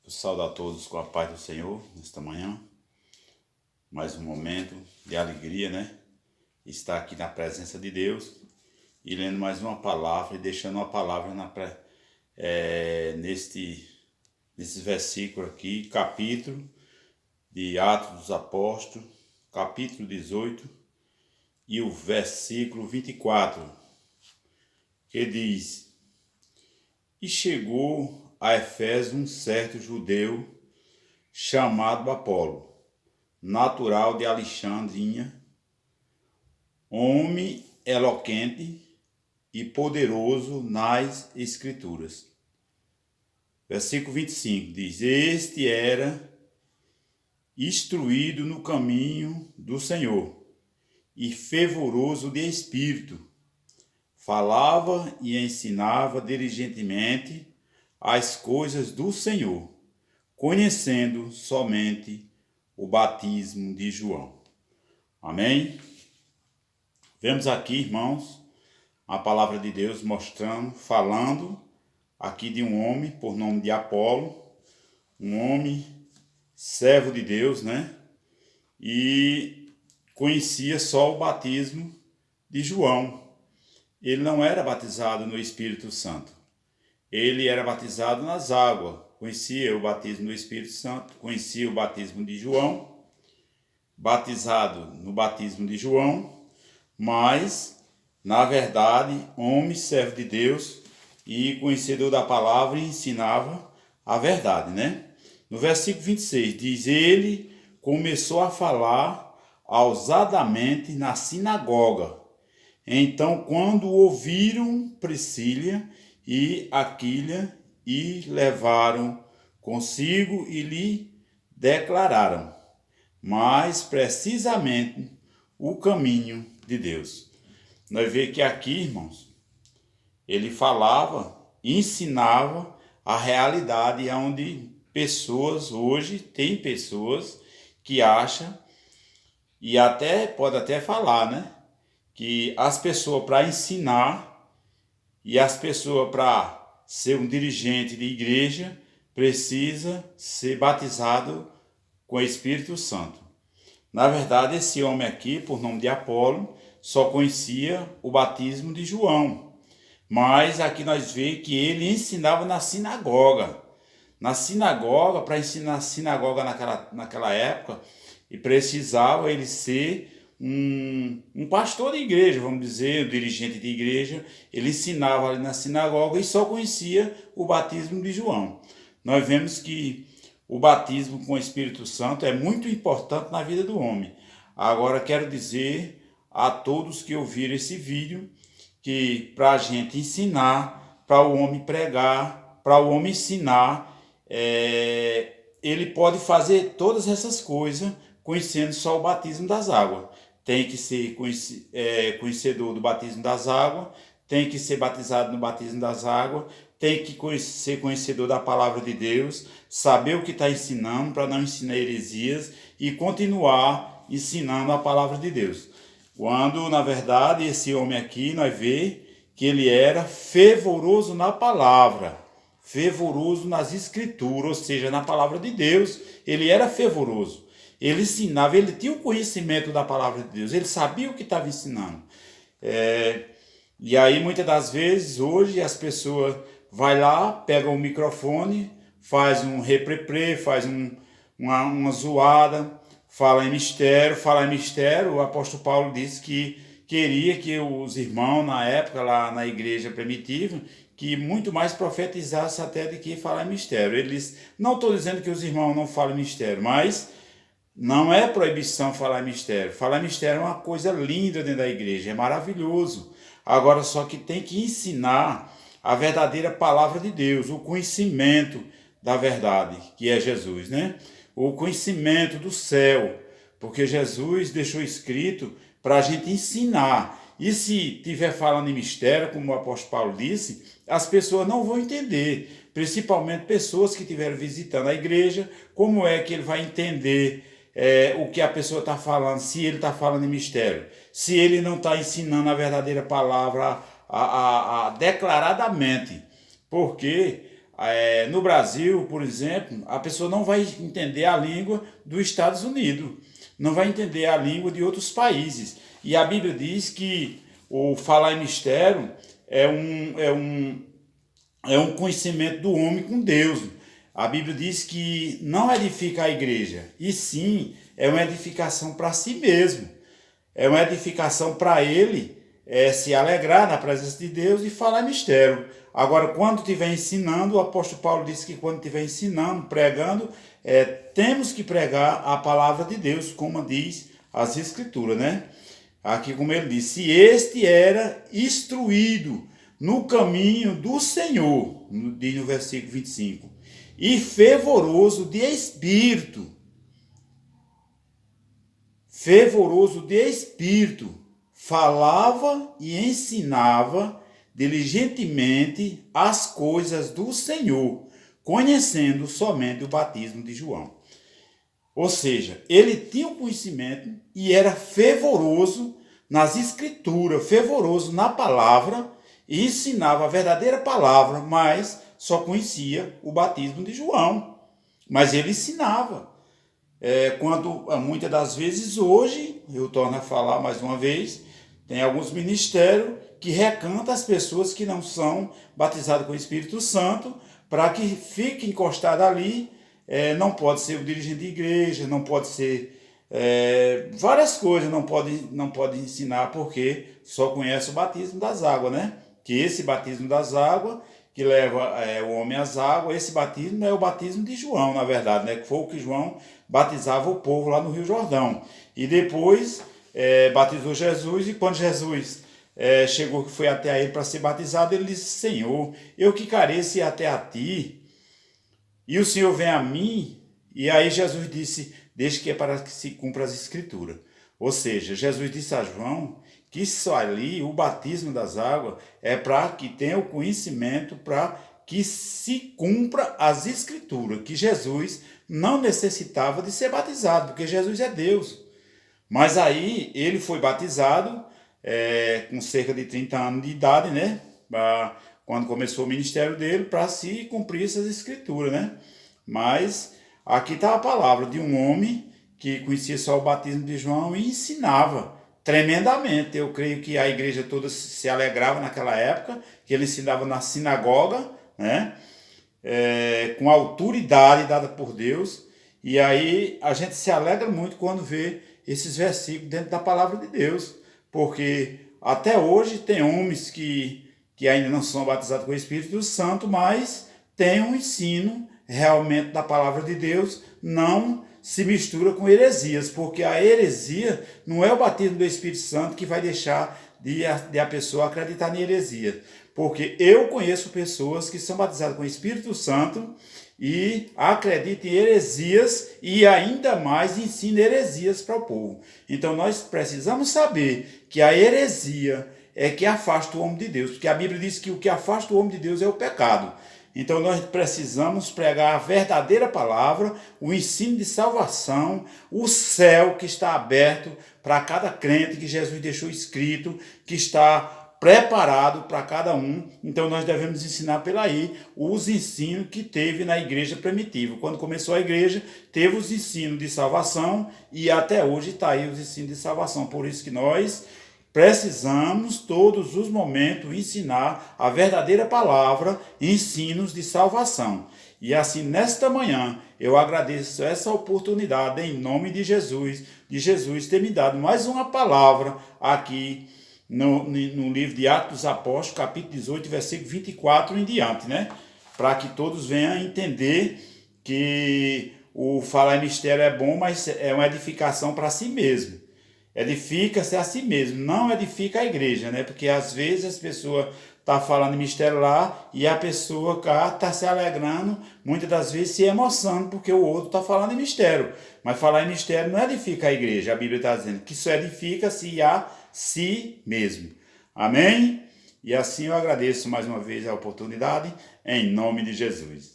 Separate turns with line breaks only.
Eu saúdo a todos com a paz do Senhor nesta manhã. Mais um momento de alegria, né? Estar aqui na presença de Deus e lendo mais uma palavra e deixando uma palavra nesse versículo aqui, capítulo de Atos dos Apóstolos, capítulo 18 e o versículo 24, que diz: E chegou a Efésio um certo judeu chamado Apolo, natural de Alexandria, homem eloquente e poderoso nas Escrituras. Versículo 25 diz: Este era instruído no caminho do Senhor e fervoroso de espírito. Falava e ensinava diligentemente as coisas do Senhor, conhecendo somente o batismo de João. Amém? Vemos aqui, irmãos, a palavra de Deus falando aqui de um homem por nome de Apolo, um homem servo de Deus, né? E conhecia só o batismo de João. Ele não era batizado no Espírito Santo. Ele era batizado nas águas. Conhecia o batismo do Espírito Santo, conhecia o batismo de João, batizado no batismo de João, mas, na verdade, homem, servo de Deus e conhecedor da palavra, e ensinava a verdade, né? No versículo 26 diz: Ele começou a falar ousadamente na sinagoga. Então, quando ouviram Priscila e Aquila, e levaram consigo e lhe declararam mais precisamente o caminho de Deus. Nós vemos que aqui, irmãos, ele falava, ensinava a realidade onde tem pessoas que acham, e pode até falar, né? Que as pessoas para ensinar e as pessoas para ser um dirigente de igreja precisa ser batizado com o Espírito Santo. Na verdade, esse homem aqui, por nome de Apolo, só conhecia o batismo de João. Mas aqui nós vemos que ele ensinava na sinagoga. Na sinagoga, para ensinar na sinagoga naquela época, e precisava ele ser um pastor de igreja, vamos dizer, um dirigente de igreja. Ele ensinava ali na sinagoga e só conhecia o batismo de João. Nós vemos que o batismo com o Espírito Santo é muito importante na vida do homem. Agora quero dizer a todos que ouviram esse vídeo que para a gente ensinar, para o homem pregar, para o homem ensinar, ele pode fazer todas essas coisas conhecendo só o batismo das águas. Tem que ser conhecedor do batismo das águas, tem que ser batizado no batismo das águas, tem que ser conhecedor da palavra de Deus, saber o que está ensinando para não ensinar heresias e continuar ensinando a palavra de Deus. Quando, na verdade, esse homem aqui, nós vemos que ele era fervoroso na palavra, fervoroso nas escrituras, ou seja, na palavra de Deus, ele era fervoroso. Ele ensinava, ele tinha o conhecimento da palavra de Deus, ele sabia o que estava ensinando. E aí, muitas das vezes, hoje, as pessoas vai lá, pegam o microfone, faz um repreprê, faz uma zoada, fala em mistério. O apóstolo Paulo disse que queria que os irmãos, na época, lá na igreja primitiva, que muito mais profetizasse até do que falar em mistério. Não estou dizendo que os irmãos não falam em mistério, mas não é proibição falar em mistério. Falar em mistério é uma coisa linda dentro da igreja, é maravilhoso. Agora, só que tem que ensinar a verdadeira palavra de Deus, o conhecimento da verdade, que é Jesus, né? O conhecimento do céu, porque Jesus deixou escrito para a gente ensinar. E se estiver falando em mistério, como o apóstolo Paulo disse, as pessoas não vão entender, principalmente pessoas que estiveram visitando a igreja, como é que ele vai entender o que a pessoa está falando, se ele está falando em mistério, se ele não está ensinando a verdadeira palavra declaradamente, porque No Brasil, por exemplo, a pessoa não vai entender a língua dos Estados Unidos, não vai entender a língua de outros países. E a Bíblia diz que o falar em mistério é um conhecimento do homem com Deus. A Bíblia diz que não edifica a igreja, e sim é uma edificação para si mesmo. É uma edificação para ele se alegrar na presença de Deus e falar em mistério. Agora, quando estiver ensinando, o apóstolo Paulo disse que quando estiver ensinando, pregando, temos que pregar a palavra de Deus, como diz as Escrituras, né? Aqui como ele diz, se este era instruído no caminho do Senhor, diz no versículo 25, e fervoroso de espírito, falava e ensinava diligentemente as coisas do Senhor, conhecendo somente o batismo de João. Ou seja, ele tinha o conhecimento e era fervoroso nas escrituras, fervoroso na palavra, e ensinava a verdadeira palavra, mas só conhecia o batismo de João. Mas ele ensinava. Quando muitas das vezes hoje, eu torno a falar mais uma vez, tem alguns ministérios que recantam as pessoas que não são batizadas com o Espírito Santo, para que fique encostado ali. Não pode ser o dirigente de igreja, não pode ser várias coisas, não pode ensinar, porque só conhece o batismo das águas, né? Que esse batismo das águas, que leva o homem às águas, esse batismo é o batismo de João, na verdade, né? Que foi o que João batizava o povo lá no Rio Jordão. E depois batizou Jesus, e quando Jesus chegou, que foi até ele para ser batizado, ele disse: Senhor, eu que careço ir até a ti, e o Senhor vem a mim. E aí Jesus disse: deixe que é para que se cumpra as escrituras. Ou seja, Jesus disse a João que isso ali, o batismo das águas, é para que tenha o conhecimento, para que se cumpra as escrituras, que Jesus não necessitava de ser batizado, porque Jesus é Deus. Mas aí ele foi batizado com cerca de 30 anos de idade, né? Quando começou o ministério dele, para se cumprir essas escrituras, né? Mas aqui está a palavra de um homem que conhecia só o batismo de João e ensinava tremendamente. Eu creio que a igreja toda se alegrava naquela época, que ele ensinava na sinagoga, né? Com autoridade dada por Deus. E aí a gente se alegra muito quando vê esses versículos dentro da palavra de Deus, porque até hoje tem homens que ainda não são batizados com o Espírito Santo, mas têm um ensino realmente da palavra de Deus, não se mistura com heresias, porque a heresia não é o batismo do Espírito Santo que vai deixar de a pessoa acreditar em heresia. Porque eu conheço pessoas que são batizadas com o Espírito Santo e acreditam em heresias e ainda mais ensinam heresias para o povo. Então nós precisamos saber que a heresia é que afasta o homem de Deus, porque a Bíblia diz que o que afasta o homem de Deus é o pecado. Então nós precisamos pregar a verdadeira palavra, o ensino de salvação, o céu que está aberto para cada crente, que Jesus deixou escrito, que está preparado para cada um. Então nós devemos ensinar pela aí os ensinos que teve na igreja primitiva. Quando começou a igreja, teve os ensinos de salvação e até hoje está aí os ensinos de salvação. Por isso que nós precisamos, todos os momentos, ensinar a verdadeira palavra, ensinos de salvação. E assim, nesta manhã, eu agradeço essa oportunidade, em nome de Jesus ter me dado mais uma palavra aqui no livro de Atos dos Apóstolos, capítulo 18, versículo 24 em diante, né? Para que todos venham entender que o falar em mistério é bom, mas é uma edificação para si mesmo. Edifica-se a si mesmo, não edifica a igreja, né? Porque às vezes as pessoas estão falando de mistério lá e a pessoa cá está se alegrando, muitas das vezes se emocionando porque o outro está falando em mistério. Mas falar em mistério não edifica a igreja, a Bíblia está dizendo que isso edifica-se a si mesmo. Amém? E assim eu agradeço mais uma vez a oportunidade, em nome de Jesus.